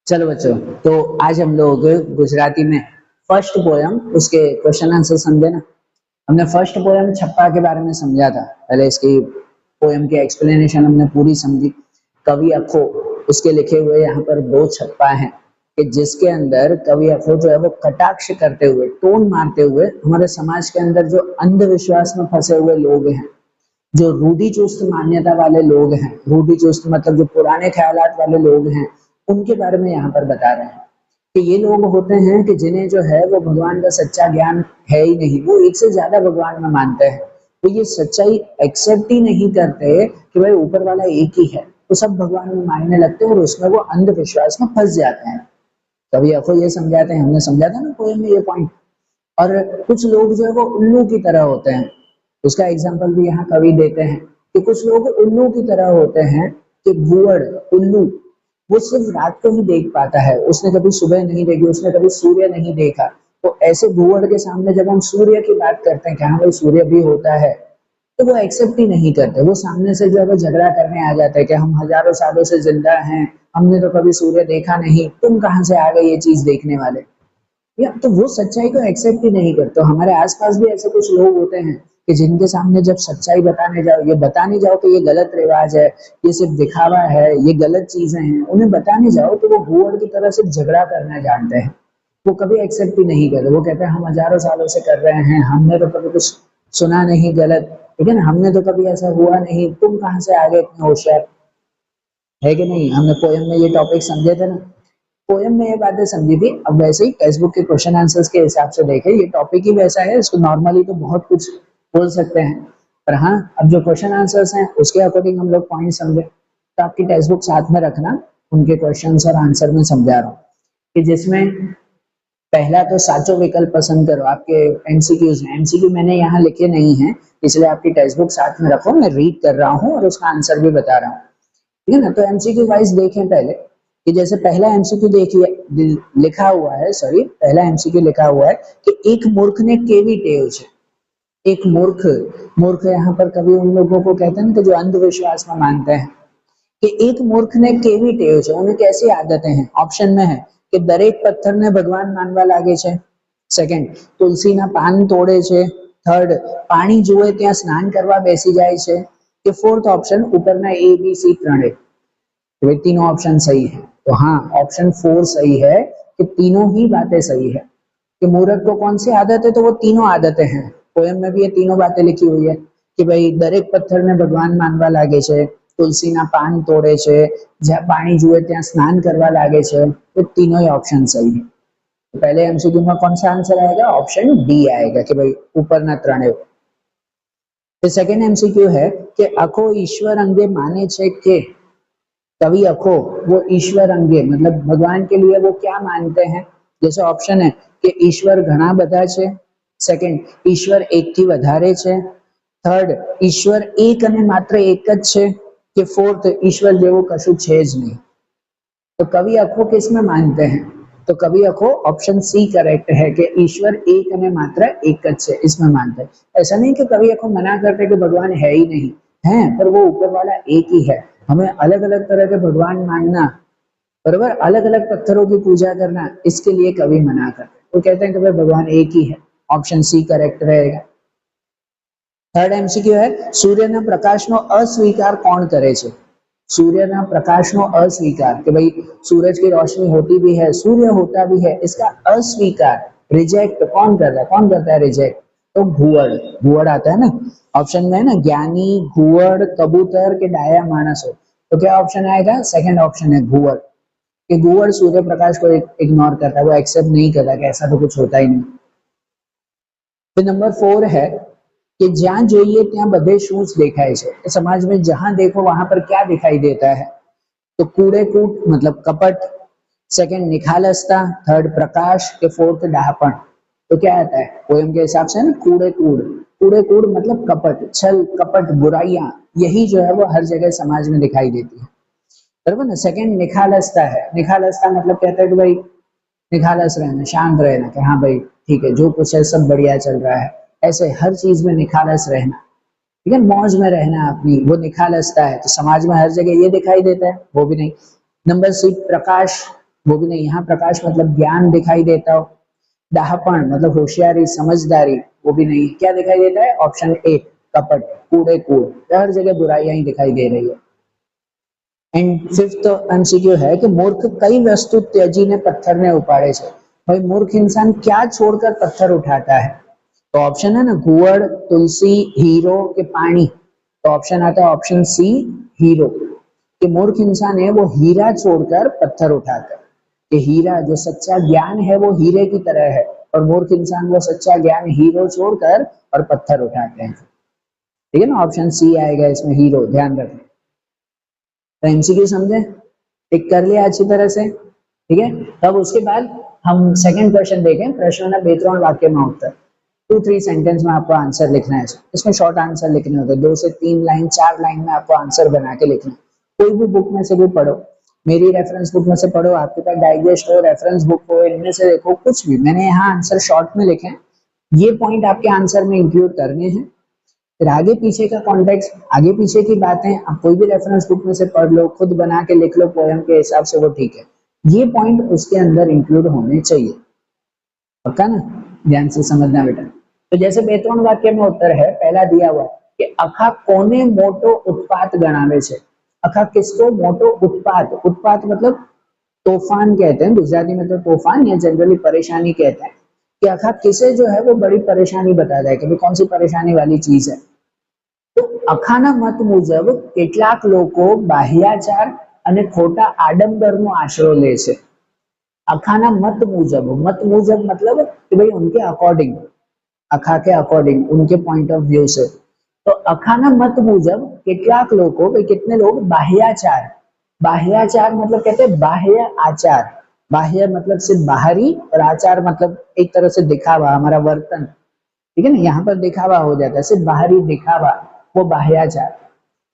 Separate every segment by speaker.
Speaker 1: चलो बच्चों, तो आज हम लोग गुजराती में फर्स्ट पोयम उसके क्वेश्चन आंसर समझे ना। हमने फर्स्ट पोयम छप्पा के बारे में समझा था। पहले इसकी पोयम की एक्सप्लेनेशन हमने पूरी समझी। कवि अखो उसके लिखे हुए यहाँ पर दो छप्पा हैं कि जिसके अंदर कवि अखो जो है वो कटाक्ष करते हुए, टोन मारते हुए हमारे समाज के अंदर जो अंधविश्वास में फंसे हुए लोग हैं, जो रूढ़ि चुस्त मान्यता वाले लोग हैं, रूढ़ि चुस्त मतलब जो पुराने ख्यालात वाले लोग हैं, उनके बारे में यहाँ पर बता रहे हैं कि ये लोग होते हैं कि जिन्हें जो है वो भगवान का सच्चा ज्ञान है ही नहीं, वो एक से ज्यादा भगवान में मानते हैं। तो ये सच्चाई एक्सेप्ट ही नहीं करते कि भाई ऊपर वाला एक ही है, तो सब भगवान में मानने लगते हैं और उसमें वो अंधविश्वास में फंस जाते हैं। कभी आपको ये समझाते हैं, हमने समझा था ना पोएम में ये पॉइंट। और कुछ लोग जो है वो उल्लू की तरह होते हैं। उसका एग्जाम्पल भी यहाँ कवि देते हैं कि कुछ लोग उल्लू की तरह होते हैं कि भूअड़ उल्लू वो सिर्फ रात को ही देख पाता है, उसने कभी सुबह नहीं देखी, उसने कभी सूर्य नहीं देखा। तो ऐसे भूअड़ के सामने जब हम सूर्य की बात करते हैं कि हाँ भाई सूर्य भी होता है, तो वो एक्सेप्ट ही नहीं करते। वो सामने से जो है वो झगड़ा करने आ जाते हैं कि हम हजारों सालों से जिंदा हैं, हमने तो कभी सूर्य देखा नहीं, तुम कहाँ से आ गए ये चीज देखने वाले। या तो वो सच्चाई को एक्सेप्ट ही नहीं करते। तो हमारे आसपास भी ऐसे कुछ लोग होते हैं कि जिनके सामने जब सच्चाई बताने जाओ, ये बताने जाओ कि ये गलत रिवाज है, ये सिर्फ दिखावा है, ये गलत चीजें हैं, उन्हें बताने जाओ तो वो भूअड़ की तरह से झगड़ा करना जानते हैं। वो कभी एक्सेप्ट ही नहीं करते। वो कहते हैं हम हजारों सालों से कर रहे हैं, हमने तो कभी कुछ सुना नहीं गलत, ठीक है ना, हमने तो कभी ऐसा हुआ नहीं, तुम कहाँ से आ गए इतने होशियार। है कि नहीं? हमने पोयम में ये टॉपिक समझे थे ना। पोयम में ये बातें समझी थी। अब वैसे ही टेक्स्ट बुक के क्वेश्चन आंसर्स के हिसाब से देखें, ये टॉपिक ही वैसा है, इसको नॉर्मली तो बहुत कुछ बोल सकते हैं, पर हाँ अब जो क्वेश्चन आंसर्स हैं उसके अकॉर्डिंग हम लोग पॉइंट समझे। तो आपकी टेक्स्ट बुक साथ में रखना, उनके क्वेश्चन और आंसर में समझा रहा हूँ कि जिसमें पहला तो साचो विकल्प पसंद करो। आपके एमसीक्यूज हैं, एमसीक्यू मैंने यहाँ लिखे नहीं है, इसलिए आपकी टेक्स्ट बुक साथ में रखो, मैं रीड कर रहा हूँ और उसका आंसर भी बता रहा हूँ, ठीक है ना। तो एमसीक्यू वाइज देखें पहले कि जैसे पहला एमसीक्यू देखिए, लिखा हुआ है, सॉरी पहला एमसीक्यू लिखा हुआ है कि एक मूर्ख ने केवी टेव छे। एक मूर्ख, मूर्ख यहाँ पर कभी उन लोगों को कहते हैं कि जो अंधविश्वास में मानते हैं कि एक मूर्ख ने केवी टेव छे। उन्हें कैसी आदतें हैं? ऑप्शन में है कि दरेक पत्थर ने भगवान मानवा लागे छे, सेकंड तुलसीना पान तोड़े छे, थर्ड पानी जुए ત્યાં સ્નાન કરવા બેસી જાય છે, કે फोर्थ ऑप्शन ऊपरना ए बी सी ત્રણે। तो ये तीनों ऑप्शन सही है। तो हाँ ऑप्शन 4 सही है कि तीनों ही बातें सही है कि मूर्ख को कौन सी आदत है, तो वो तीनों आदतें हैं। पोयम में भी ये तीनों बातें लिखी हुई है कि भाई दरेक पत्थर ने भगवान मानवा लागे छे, तुलसीना पान तोड़े छे, જ્યાં પાણી જુએ ત્યાં સ્નાન કરવા લાગે છે। तो तीनों ही ऑप्शन सही है। तो पहले एमसीक्यू में कौन सा आंसर आएगा? ऑप्शन डी आएगा कि भाई ऊपर ना ત્રણે। तो सेकंड एमसीक्यू है कि अखो ईश्वर अंगे माने छे के। कवि अखो वो ईश्वर अंगे मतलब भगवान के लिए वो क्या मानते हैं? जैसे ऑप्शन है कि ईश्वर घना बधा छे, सेकंड ईश्वर एक थी वधारे छे, थर्ड ईश्वर एक અને માત્ર એક જ છે, કે फोर्थ ईश्वर જેવું કશું છે જ નહીં। तो कवि अखो किसमें मानते हैं? तो कवि अखो ऑप्शन सी करेक्ट है कि ईश्वर एक અને માત્ર एक જ છે, इसमें मानते हैं। ऐसा नहीं कि कवि अखो मना करते कि भगवान है ही नहीं, है, पर वो ऊपर वाला एक ही है। हमें अलग अलग तरह के भगवान मानना, बराबर, अलग अलग पत्थरों की पूजा करना, इसके लिए कवि मना करते हैं। वो कहते हैं कि भाई भगवान एक ही है। ऑप्शन सी करेक्ट रहेगा। थर्ड एमसीक्यू है सूर्यના પ્રકાશનો अस्वीकार कौन करे छे? सूर्यના પ્રકાશનો अस्वीकार कि भाई सूरज की रोशनी होती भी है, सूर्य होता भी है, इसका अस्वीकार, रिजेक्ट कौन करता है? कौन करता है रिजेक्ट? तो भूअड़, भूअड़ आता है ना ऑप्शन में, है ना, ज्ञानी, भूअड़, कबूतर के डाया मानसो। तो क्या ऑप्शन आएगा? सेकंड ऑप्शन है भूअड़, कि भूअड़ सूर्य प्रकाश को इग्नोर करता है, वो एक्सेप्ट नहीं करता कि ऐसा तो कुछ होता ही नहीं। फिर नंबर 4 है कि જ્યાં જોઈએ ત્યાં બધે શું જ દેખાય છે। समाज में जहां देखो वहां पर क्या दिखाई देता है? तो कूड़े कूट मतलब कपट, सेकंड निखालसता, थर्ड प्रकाश, के फोर्थ डाहपण। तो क्या आता है पोयम के हिसाब से ना? कूड़े कूड़, कूड़े कूड़ मतलब कपट, छल कपट, बुराइयां, यही जो है वो हर जगह समाज में दिखाई देती है, बराबर ना। सेकंड निखालसता है, निखालसता मतलब कहते हैं कि भाई निखालस रहना, शांत रहना, कि हाँ भाई ठीक है जो कुछ है सब बढ़िया चल रहा है, ऐसे हर चीज में निखालस रहना, ठीक है, मौज में रहना अपनी, वो निखालसता है। तो समाज में हर जगह ये दिखाई देता है, वो भी नहीं। नंबर सी प्रकाश वो भी नहीं। यहाँ प्रकाश मतलब ज्ञान दिखाई देता हो। दाहपण मतलब होशियारी समझदारी, वो भी नहीं। क्या दिखाई देता है? ऑप्शन ए कपट, कूड़े कूड़, हर जगह बुराइयां ही दिखाई दे रही है। एंड फिफ्थ एमसीक्यू है कि मूर्ख कई वस्तु त्याजी ने पत्थर ने उपाड़े छे। भाई मूर्ख इंसान क्या छोड़कर पत्थर उठाता है? तो ऑप्शन है ना घुवड़, तुलसी, हीरो के पानी। तो ऑप्शन आता है ऑप्शन सी हीरो। कि मूर्ख इंसान है वो हीरा छोड़कर पत्थर उठाता है। कि हीरा जो सच्चा ज्ञान है वो हीरे की तरह है, और मूर्ख इंसान वो सच्चा ज्ञान हीरो छोड़कर और पत्थर उठाते हैं। ठीक है ना, ऑप्शन सी आएगा इसमें हीरो, ध्यान रखें। तो एमसीक्यू समझे, टिक कर लिया अच्छी तरह से, ठीक है। तब उसके बाद हम सेकंड क्वेश्चन देखें। प्रश्न है बेत्रोण वाक्य में उत्तर। 2-3 सेंटेंस में आपको आंसर लिखना है। इसमें शॉर्ट आंसर लिखने होते हैं, 2 से 3 लाइन 4 लाइन में आपको आंसर बना के लिखना है। कोई भी बुक में से भी पढ़ो, मेरी रेफरेंस बुक में से पढ़ो, आपके पास डाइजेस्ट हो, रेफरेंस बुक हो, इनमें से देखो कुछ भी। मैंने यहाँ आंसर शॉर्ट में लिखे हैं, ये पॉइंट आपके आंसर में इंक्लूड करने हैं। फिर आगे पीछे का कॉन्टेक्स्ट, आगे पीछे की बातें आप कोई भी रेफरेंस बुक में से पढ़ लो, खुद बना के लिख लो पोएम के हिसाब से, वो ठीक है। ये पॉइंट उसके अंदर इंक्लूड होने चाहिए, पक्का ना? ध्यान से समझना बेटा। तो जैसे बेत्रोण वाक्य में उत्तर है, पहला दिया हुआ कि अखा कोने मोटो उत्पात गणावे छे। अखा किसको मोटो उत्पात, उत्पात मतलब तूफान कहते हैं गुजराती में, तो तूफान या जनरली परेशानी कहते हैं। कि अखा किसे जो है वो बड़ी परेशानी बताता है कि कौन सी परेशानी वाली चीज है। तो અખાના મત મુજબ કેટલાક લોકો બાહ્યાચાર અને ખોટા આડંબરનો આશરો લે છે। અખાના મત મુજબ मतलब कि भाई उनके अकॉर्डिंग, अखा के अकॉर्डिंग, उनके पॉइंट ऑफ व्यू से। तो अखाना मत मुजब કેટલાક લોકો, भाई कितने लोग, बाह्याचार, बाह्याचार मतलब कहते हैं बाह्य आचार। बाह्य मतलब सिर्फ बाहरी, और आचार मतलब एक तरह से दिखावा, हमारा वर्तन, ठीक है ना। यहाँ पर दिखावा हो जाता है, सिर्फ बाहरी दिखावा, वो बाह्याचार।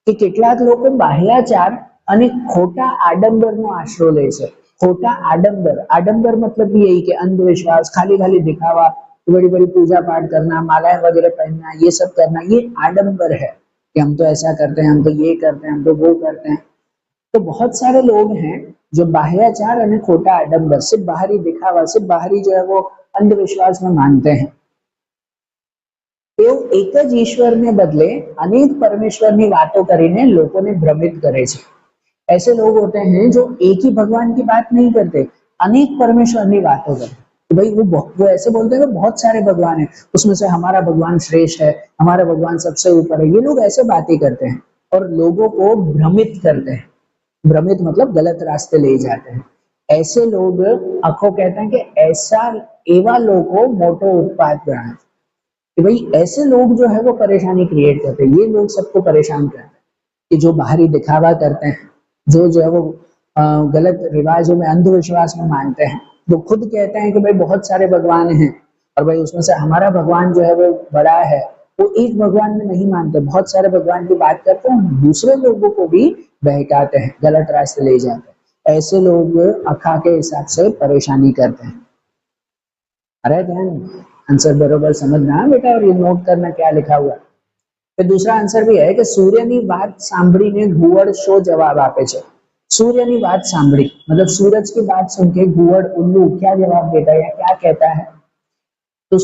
Speaker 1: કે કેટલાક લોકો બાહ્યાચાર અને ખોટા આડંબરનો આશરો લે છે। ખોટા આડંબર, આડંબર मतलब भी यही कि अंधविश्वास, खाली खाली दिखावा, बड़ी बड़ी पूजा पाठ करना, मालाएं वगैरह पहनना, ये सब करना, ये आडंबर है कि हम तो ऐसा करते हैं, हम तो ये करते हैं, हम तो वो करते हैं। तो बहुत सारे लोग हैं जो बाह्याचार और खोटा आडंबर, सिर्फ बाहरी दिखावा, सिर्फ बाहरी जो है वो अंधविश्वास में मानते हैं। તેઓ એક જ ઈશ્વરને બદલે અનેક પરમેશ્વરની વાતો કરીને લોકોને ભ્રમિત કરે છે। ऐसे लोग होते हैं जो एक ही भगवान की बात नहीं करते, अनेक परमेश्वर की बातों करते। तो भाई वो ऐसे बोलते हैं कि बहुत सारे भगवान हैं, उसमें से हमारा भगवान श्रेष्ठ है, हमारा भगवान सबसे ऊपर है। ये लोग ऐसे बातें करते हैं और लोगों को भ्रमित करते हैं। भ्रमित मतलब गलत रास्ते ले जाते हैं। ऐसे लोग अखो कहते हैं कि ऐसा एवा लोगों मोटो उत्पाद गणाय। कि भाई ऐसे लोग जो है वो परेशानी क्रिएट करते हैं, ये लोग सबको परेशान करते हैं। कि जो बाहरी दिखावा करते हैं, जो है वो गलत रिवाजों में, अंधविश्वास में मानते हैं, जो खुद कहते हैं कि भाई बहुत सारे भगवान हैं और भाई उसमें से हमारा भगवान जो है वो बड़ा है, वो एक भगवान में नहीं मानते, बहुत सारे भगवान की बात करते हैं, दूसरे लोगों को भी बहकाते हैं, गलत रास्ते ले जाते हैं। ऐसे लोग अखा के हिसाब से परेशानी करते हैं। अरे ध्यान, आंसर बरोबर समझना बेटा, और ये नोट करना क्या लिखा हुआ। फिर दूसरा आंसर भी है कि सूर्यની વાત સાંભળીને ઘુવડ શો જવાબ આપે છે। सूर्यની વાત સાંભળી मतलब सूरज की बात सुन के घुवड़ उल्लू क्या जवाब देता है या क्या कहता है? तो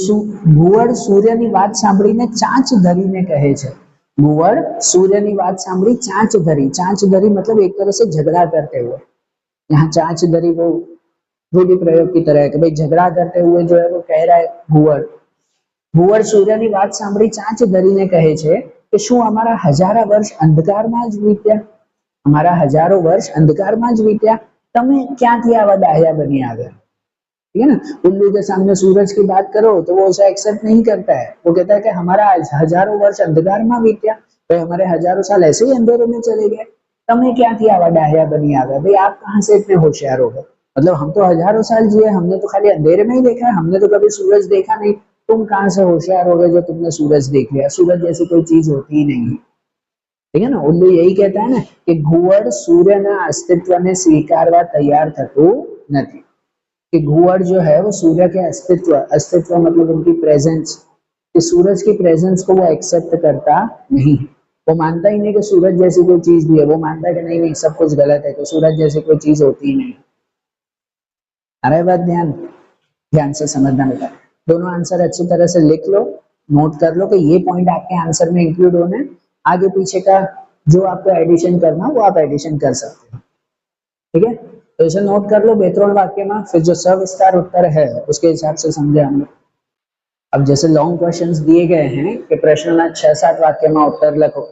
Speaker 1: ઘુવડ सूर्यની વાત સાંભળીને ચાંચ ધરીને કહે છે। ઘુવડ सूर्यની વાત સાંભળી ચાંચ ધરી, ચાંચ ધરી मतलब एक तरह से झगड़ा करते हुए। यहाँ चांच धरी वो रूढ़ि प्रयोग की तरह है कि भाई झगड़ा करते हुए जो है वो कह रहा है घुवड़। ઘુવડ સૂર્યની વાત સાંભળી ચાંચ ધરીને કહે છે કે શું અમારા હજારા વર્ષ અંધકારમાં જ વીત્યા, हमारा हजारों वर्ष अंधकार में ज वीत्या, तमे क्यांथी आवा डाह्या बनी आव्या। ठीक है ना, उल्लू के सामने सूरज की बात करो तो वो उसे एक्सेप्ट नहीं करता है, वो कहता है कि हमारा हजारों वर्ष अंधकार में वीत्या, तो हमारे हजारों साल ऐसे ही अंधेरे में चले गए, तमे क्यांथी आवा डाह्या बनी आव्या। भाई आप कहाँ से इतने होशियार हो गए, मतलब हम तो हजारों साल जिए, हमने तो खाली अंधेरे में ही देखा है, हमने तो कभी सूरज देखा नहीं, तुम कहाँ से होशियार हो गए जो तुमने सूरज देख लिया, सूरज जैसी कोई चीज होती ही नहीं है। ठीक है ना, उल्लू यही कहता है ना कि घुवड़ सूर्यના अस्तित्वને સ્વીકારવા તૈયાર થતું નથી। कि घुवड़ जो है वो सूर्य के अस्तित्व, अस्तित्व मतलब उनकी प्रेजेंस, कि सूरज की प्रेजेंस को वो एक्सेप्ट करता नहीं है। वो मानता ही नहीं कि सूरज जैसी कोई चीज भी है, वो मानता है कि नहीं नहीं सब कुछ गलत है, तो सूरज जैसी कोई चीज होती ही नहीं। अरे बात ध्यान ध्यान से समझना बेटा, दोनों आंसर अच्छी तरह से लिख लो, नोट कर लो कि ये पॉइंट आपके आंसर में इंक्लूड होने हैं। आगे पीछे का जो आपको एडिशन करना वो आप एडिशन कर सकते हो, ठीक है। तो इसे नोट कर लो बेतरल वाक्य में, फिर जो सविस्तार उत्तर है उसके हिसाब से समझे हम लोग। अब जैसे लॉन्ग क्वेश्चंस दिए गए हैं कि प्रश्न में 6-7 वाक्य में उत्तर लिखो,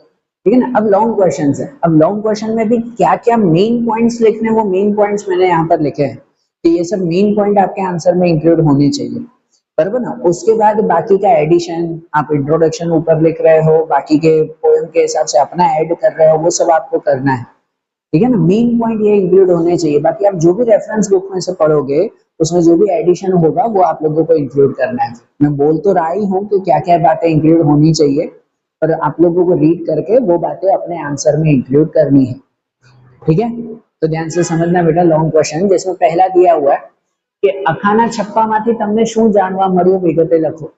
Speaker 1: ठीक है ना। अब लॉन्ग क्वेश्चंस है, अब लॉन्ग क्वेश्चन में भी क्या क्या मेन पॉइंट्स लिखने, वो मेन पॉइंट्स मैंने यहाँ पर लिखे हैं कि ये सब मेन पॉइंट आपके आंसर में इंक्लूड होने चाहिए, बराबर ना। उसके बाद बाकी का एडिशन, आप इंट्रोडक्शन ऊपर लिख रहे हो, बाकी के पोएम के हिसाब से अपना ऐड कर रहे हो, वो सब आपको करना है, ठीक है ना। मेन पॉइंट ये इंक्लूड होने चाहिए, बाकी आप जो भी रेफरेंस बुक में से पढ़ोगे उसमें जो भी एडिशन होगा वो आप लोगों को इंक्लूड करना है। मैं बोल तो रहा ही हूँ कि क्या क्या बातें इंक्लूड होनी चाहिए, पर आप लोगों को रीड करके वो बातें अपने आंसर में इंक्लूड करनी है, ठीक है। तो ध्यान से समझना बेटा, लॉन्ग क्वेश्चन जिसमें पहला दिया हुआ है कि अखाना छप्पाમાંથી તમને શું જાણવા મળ્યું વિગતે લખો,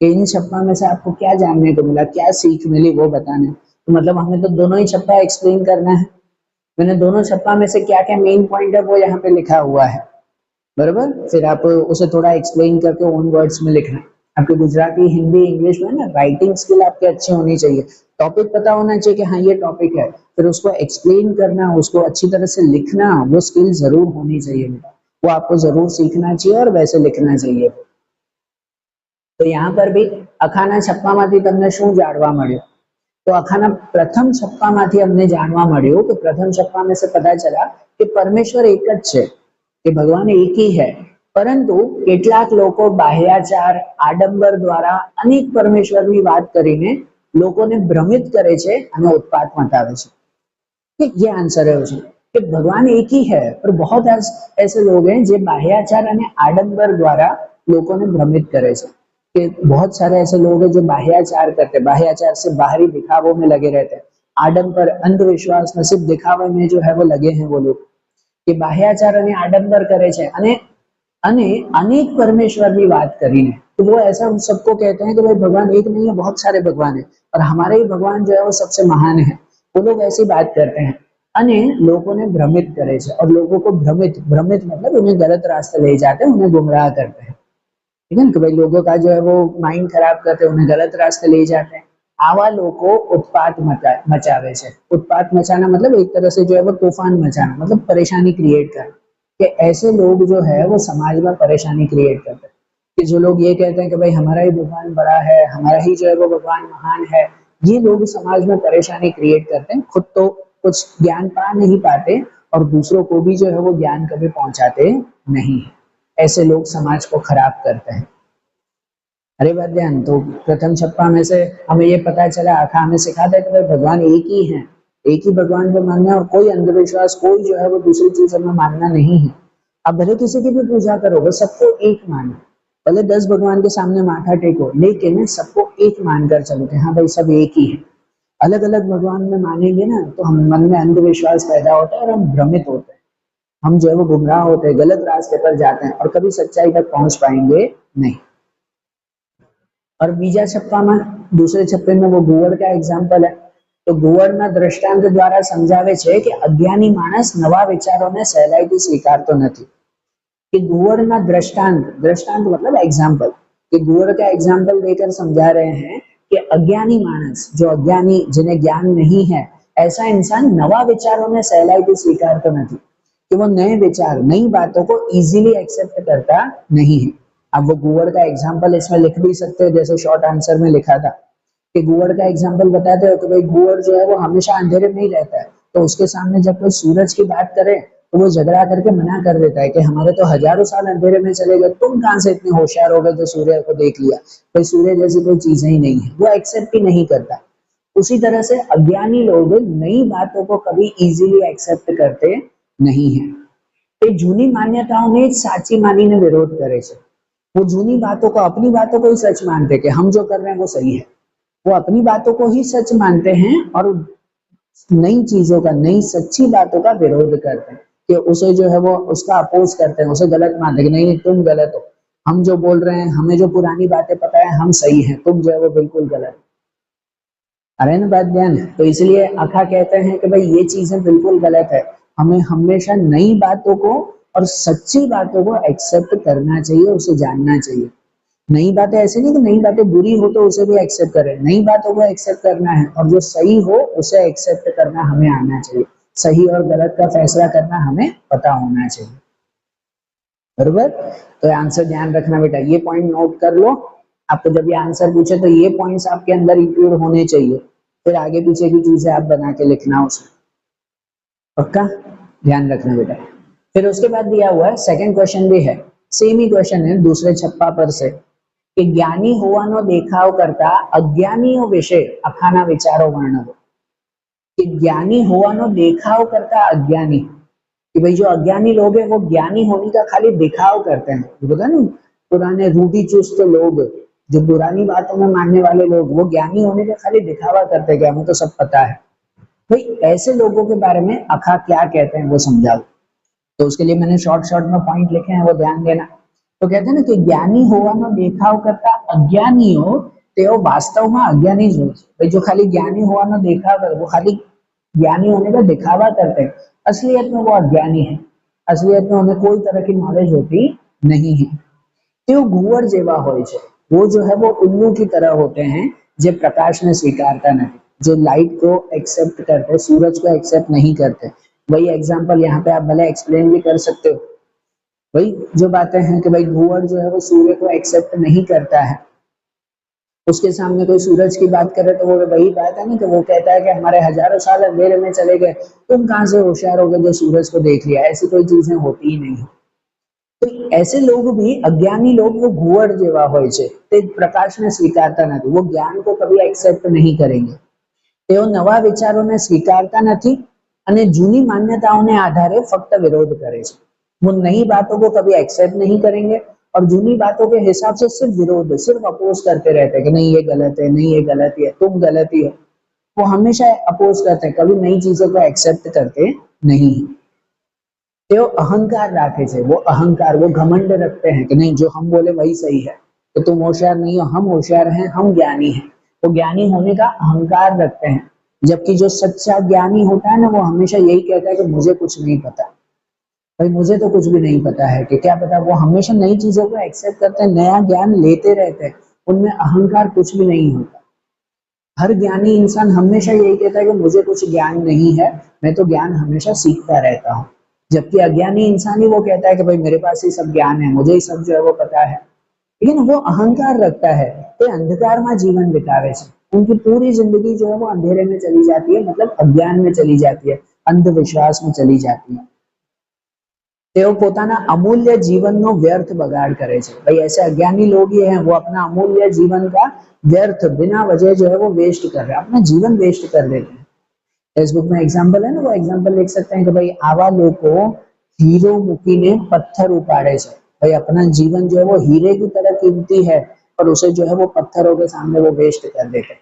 Speaker 1: कि इन छप्पा में से आपको क्या जानने को मिला, क्या सीख मिली वो बताना है। तो मतलब हमें तो दोनों ही छप्पा एक्सप्लेन करना है, मैंने दोनों छप्पा में से क्या क्या मेन पॉइंट है वो यहाँ पे लिखा हुआ है, बराबर। फिर आप उसे थोड़ा एक्सप्लेन करके ओन वर्ड्स में लिखना। आपकी गुजराती, हिंदी, इंग्लिश में ना राइटिंग स्किल आपकी अच्छी होनी चाहिए, टॉपिक पता होना चाहिए कि हाँ ये टॉपिक है, फिर उसको एक्सप्लेन करना, उसको अच्छी तरह से लिखना, वो स्किल जरूर होनी चाहिए बेटा, वो आपको जरूर सीखना चाहिए और वैसे लिखना चाहिए। तो यहाँ पर भी अखाना छप्पाમાંથી તમને શું જાણવા મળ્યું, तो अखाना प्रथम छप्पाમાંથી અમને જાણવા મળ્યું कि प्रथम छप्पा में से पता चला कि परमेश्वर एक જ છે, कि भगवान एक ही है, પરંતુ કેટલાક લોકો બાહ્યાચાર, આડંબર દ્વારા અનેક પરમેશ્વરની વાત કરીને લોકોને ભ્રમિત કરે છે અને ઉત્પાત મચાવે છે, कि ये आंसर है उसमें कि भगवान एक ही है, पर बहुत ऐसे लोग हैं जो बाह्याचार અને આડંબર द्वारा લોકોને ભ્રમિત કરે છે, कि बहुत सारे ऐसे लोग हैं जो बाह्याचार करते हैं, बाह्याचार से बाहरी दिखावों में लगे रहते हैं, आडंबर अंधविश्वास में सिर्फ दिखावे में जो है वो लगे हैं वो लोग, कि बाह्याचार અને આડંબર કરે છે અને अनेक परमेश्वરની વાત કરીને, तो वो ऐसा सबको कहते हैं कि भाई भगवान एक नहीं है, बहुत सारे भगवान है और हमारे ही भगवान जो है वो सबसे महान है, वो लोग ऐसी बात करते हैं અને લોકોને ભ્રમિત કરે છે, और लोगों को भ्रमित भ्रमित मतलब उन्हें गलत रास्ते ले जाते हैं, उन्हें गुमराह करते हैं, ठीक है ना, कि भाई लोगों का जो है वो माइंड खराब करते हैं, उन्हें गलत रास्ते ले जाते हैं। आवा लोगों उत्पात मचावे છે, उत्पात मचाना मतलब एक तरह से जो है वो तूफान मचाना, मतलब परेशानी क्रिएट करना, कि ऐसे लोग जो है वो समाज में परेशानी क्रिएट करते हैं, कि जो लोग ये कहते हैं कि भाई हमारा ही भगवान बड़ा है, हमारा ही जो है वो भगवान महान है, ये लोग समाज में परेशानी क्रिएट करते हैं, खुद तो कुछ ज्ञान पा नहीं पाते और दूसरों को भी जो है वो ज्ञान कभी पहुंचाते नहीं, ऐसे लोग समाज को खराब करते हैं। अरे बात ध्यान, तो प्रथम छप्पा में से हमें ये पता चला, आखा हमें सिखाता है कि भाई भगवान एक ही है, एक ही भगवान को मानना है और कोई अंधविश्वास, कोई जो है वो दूसरी चीज हमें मानना नहीं है। आप भले किसी की भी पूजा करो, बस सबको एक मानो, भले 10 भगवान के सामने माथा टेको, लेकिन सबको एक मानकर चलो कि हाँ भाई सब एक ही है। अलग अलग भगवान में मानेंगे ना तो हम मन में अंधविश्वास पैदा होता है और हम भ्रमित होते हैं, हम जो है वो गुमराह होते हैं, गलत रास्ते पर जाते हैं और कभी सच्चाई तक पहुंच पाएंगे नहीं। और बीजा छप्पा में, दूसरे छप्पे में वो गुवड़ का एग्जाम्पल है, तो ગુવડના દ્રષ્ટાંત દ્વારા સમજાવે છે કે અજ્ઞાની માણસ નવા વિચારોને સહેલાઈથી સ્વીકારતો નથી, कि गुवड़ दृष्टांत, दृष्टांत मतलब एग्जाम्पल, कि गुवड़ का एग्जाम्पल देकर समझा रहे हैं कि अज्ञानी मानस, जो अज्ञानी जिन्हें ज्ञान नहीं है, ऐसा इंसान नवा विचारों में सहलाई स्वीकार तो नहीं, कि वो नए विचार, नई बातों को इजीली एक्सेप्ट करता नहीं है। अब वो गुवड़ का एग्जाम्पल इसमें लिख भी सकते हैं, जैसे शॉर्ट आंसर में लिखा था कि गुवड़ का एग्जाम्पल बताते हो कि भाई गुवड़ जो है वो हमेशा अंधेरे में ही रहता है, तो उसके सामने जब कोई सूरज की बात करे तो वो झगड़ा करके मना कर देता है कि हमारे तो हजारों साल अंधेरे में चले गए, तुम कहां से इतने होशियार हो गए जो सूर्य को देख लिया, भाई सूर्य जैसी कोई चीज ही नहीं है, वो एक्सेप्ट ही नहीं करता। उसी तरह से अज्ञानी लोग नई बातों को कभी इजीली एक्सेप्ट करते नहीं है, તે જૂની માન્યતાઓને જ સાચી માનીને વિરોધ કરે છે, वो जूनी बातों को, अपनी बातों को ही सच मानते कि हम जो कर रहे हैं वो सही है, वो अपनी बातों को ही सच मानते हैं और नई चीजों का, नई सच्ची बातों का विरोध करते हैं, कि उसे जो है वो उसका अपोज करते हैं, उसे गलत मानते हैं कि नहीं तुम गलत हो, हम जो बोल रहे हैं, हमें जो पुरानी बातें पता है हम सही हैं, तुम जो है वो बिल्कुल गलत। अरे ना बात ध्यान, तो इसलिए अखा कहते हैं कि भाई ये चीजें बिल्कुल गलत है, हमें हमेशा नई बातों को और सच्ची बातों को एक्सेप्ट करना चाहिए, उसे जानना चाहिए। नई बातें ऐसे नहीं कि नई बातें बुरी हो तो उसे भी एक्सेप्ट करें, नई बातों को एक्सेप्ट करना है और जो सही हो उसे एक्सेप्ट करना हमें आना चाहिए। सही और गलत का फैसला करना हमें पता होना चाहिए, बरोबर। तो आंसर ध्यान रखना बेटा, ये पॉइंट नोट कर लो। आपको जब ये आंसर पूछे तो ये पॉइंट्स आपके अंदर इंक्लूड होने चाहिए, फिर आगे पीछे की चीजें आप बना के लिखना उसमें, पक्का ध्यान रखना बेटा। फिर उसके बाद दिया हुआ है सेकंड क्वेश्चन भी है, सेम ही क्वेश्चन है दूसरे छप्पा पर से कि ज्ञानी होવાનો દેખાવ કરતા અજ્ઞાનીઓ વિશે અખાના વિચારો વર્ણવો। कि ज्ञानी होવાનો દેખાવ करता अज्ञानी, कि भाई जो अज्ञानी लोग हैं वो ज्ञानी होने का खाली दिखाव करते हैं, बोला ना पुराने रूढ़ी चुस्त लोग, जो पुरानी बातों में मानने वाले लोग, वो ज्ञानी होने का खाली दिखावा करते हैं कि हमें तो सब पता है। भाई ऐसे लोगों के बारे में अखा क्या कहते हैं वो समझाओ। तो उसके लिए मैंने शॉर्ट शॉर्ट में पॉइंट लिखे हैं, वो ध्यान देना। तो कहते हैं ना कि જ્ઞાની હોવાનો દેખાવ કરતા અજ્ઞાનીઓ તેઓ વાસ્તવમાં અજ્ઞાની જ હોય છે। ભાઈ जो खाली ज्ञानी होવાનો દેખાવ કરે वो खाली ज्ञानी होने का दिखावा करते हैं, असलियत में वो अज्ञानी है, असलियत में उन्हें कोई तरह की नॉलेज होती नहीं है। તેઓ ઘુવડ જેવા હોય છે, वो जो है वो उल्लू की तरह होते हैं जो प्रकाश में स्वीकारता नहीं, जो लाइट को एक्सेप्ट करते, सूरज को एक्सेप्ट नहीं करते। वही एग्जांपल यहाँ पे आप भले एक्सप्लेन भी कर सकते हो। वही जो बातें हैं कि भाई घुवड़ जो है वो सूर्य को एक्सेप्ट नहीं करता है, उसके सामने कोई सूरज की बात करे तो वो वही बात है ना कि वो कहता है कि हमारे हजारों साल अंधेरे में चले गए, तुम कहाँ से होशियार हो गए जो सूरज को देख लिया। ऐसी कोई चीजें होती ही नहीं। तो ऐसे लोग भी अज्ञानी लोग वो घुवड़ जेवा होय छे, ते प्रकाश ने स्वीकारता नहीं, वो ज्ञान को कभी एक्सेप्ट नहीं करेंगे। તેઓ નવા વિચારોને સ્વીકારતા નથી અને જૂની માન્યતાઓને આધારે ફક્ત વિરોધ કરે છે। वो नई बातों को कभी एक्सेप्ट नहीं करेंगे और जूनी बातों के हिसाब से सिर्फ विरोध, सिर्फ अपोज करते रहते हैं कि नहीं ये गलत है, नहीं ये गलत है, तुम गलत ही हो। वो हमेशा अपोज करते हैं, कभी नई चीजों को एक्सेप्ट करते नहीं। તેઓ अहंकार राखे छे, वो अहंकार, वो घमंड रखते हैं कि नहीं जो हम बोले वही सही है, तो तुम होशियार नहीं हो, हम होशियार हैं, हम ज्ञानी हैं। वो ज्ञानी होने का अहंकार रखते हैं, जबकि जो सच्चा ज्ञानी होता है ना वो हमेशा यही कहता है कि मुझे कुछ नहीं पता, भाई मुझे तो कुछ भी नहीं पता है कि क्या पता। वो हमेशा नई चीजों को एक्सेप्ट करते हैं, नया ज्ञान लेते रहते हैं, उनमें अहंकार कुछ भी नहीं होता। हर ज्ञानी इंसान हमेशा यही कहता है कि मुझे कुछ ज्ञान नहीं है, मैं तो ज्ञान हमेशा सीखता रहता हूँ। जबकि अज्ञानी इंसान ही वो कहता है कि भाई मेरे पास ही सब ज्ञान है, मुझे ही सब जो है वो पता है। लेकिन वो अहंकार रखता है, तो अंधकार में जीवन बितावे छे, उनकी पूरी जिंदगी जो है वो अंधेरे में चली जाती है, मतलब अज्ञान में चली जाती है, अंधविश्वास में चली जाती है। તેઓ પોતાના અમૂલ્ય જીવનનો વ્યર્થ બગાડ કરે છે। भाई ऐसे अज्ञानी लोग ये हैं, वो अपना अमूल्य जीवन का व्यर्थ बिना वजह जो है वो वेस्ट कर रहे हैं, अपना जीवन वेस्ट कर देते हैं। फेसबुक में एग्जांपल है ना, वो एग्जांपल लिख सकते हैं कि भाई आवा लोको हीरो મૂકીને पत्थर उपाड़े છે। भाई अपना जीवन जो है वो हीरे की तरह कीमती है, पर उसे जो है वो पत्थरों के सामने वो वेस्ट कर देते हैं।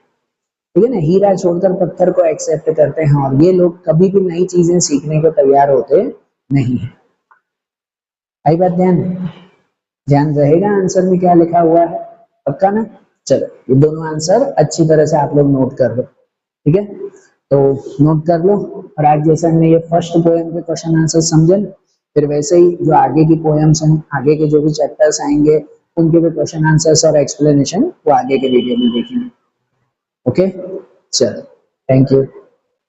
Speaker 1: ठीक है ना, हीरा छोड़कर पत्थर को एक्सेप्ट करते हैं, और ये लोग कभी भी नई चीजें सीखने को तैयार होते नहीं है। आई बात ध्यान, ध्यान रहेगा आंसर में क्या लिखा हुआ है, पक्का ना। चलो ये दोनों आंसर अच्छी तरह से आप लोग नोट कर लो, ठीक है। तो नोट कर लो, और आज जैसे हमने ये फर्स्ट पोएम के क्वेश्चन आंसर समझे, फिर वैसे ही जो आगे की पोएम्स हैं, आगे के जो भी चैप्टर्स आएंगे उनके भी क्वेश्चन आंसर्स और एक्सप्लेनेशन वो आगे के वीडियो में देखेंगे। ओके चलो, थैंक यू।